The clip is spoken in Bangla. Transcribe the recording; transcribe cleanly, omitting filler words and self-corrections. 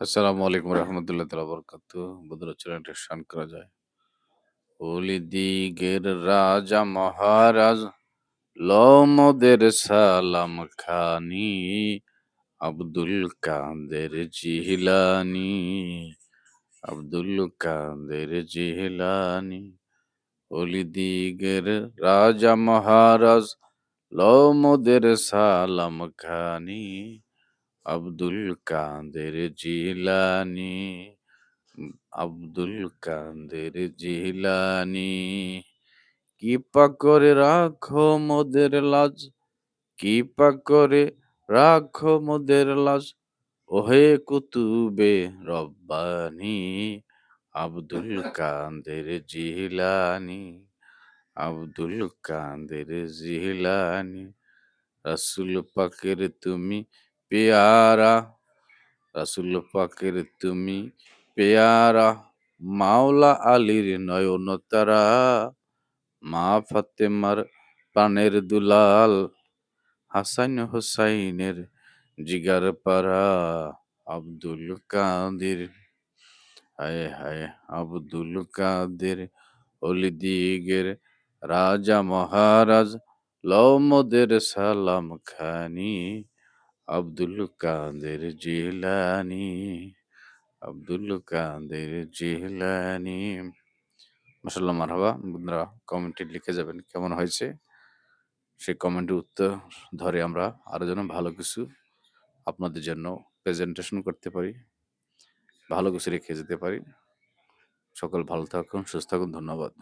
আসসালামু আলাইকুম রহমতুল্লাহ তাআলা বারাকাতুহু। বন্ধুরা চলেন একটা শান করা যায়। অলিদিগের রাজা মহারাজ লও মোদের সালাম খানি, আব্দুল কাদের জিলানী, আব্দুল কাদের জিলানী। অলিদিগের রাজা মহারাজ লও মোদের সালাম খানি, আব্দুল কাদের জিলানী, আব্দুল কাদের জিলানী। কৃপা করে রাখো মোদের লাজ, কৃপা করে রাখো মোদের লাজ, ওহে কুতুবে রব্বানি, আব্দুল কাদের জিলানী, আব্দুল কাদের জিলানী। রাসূল পাকের তুমি পেয়ারা, রাসূল পাকের তুমি পেয়ারা, মাওলা আলীর নয়ন তারা, মা ফাতেমার প্রাণের দুলাল, হাসান হোসাইনের জিগার পারা, আব্দুল কাদের, হায় হায় আব্দুল কাদের। অলিদিগের রাজা মহারাজ লও মোদের সালাম খানি, আব্দুল কাদের জিলানী, আব্দুল কাদের জিলানী। মাশাআল্লাহ, মারহাবা। বন্ধুরা কমেন্টে লিখে যাবেন কেমন হয়েছে। সেই কমেন্টের উত্তর ধরে আমরা আরো যেন ভালো কিছু আপনাদের জন্য প্রেজেন্টেশন করতে পারি, ভালো কিছু রেখে যেতে পারি। সকল ভালো থাকুন, সুস্থ থাকুন। ধন্যবাদ।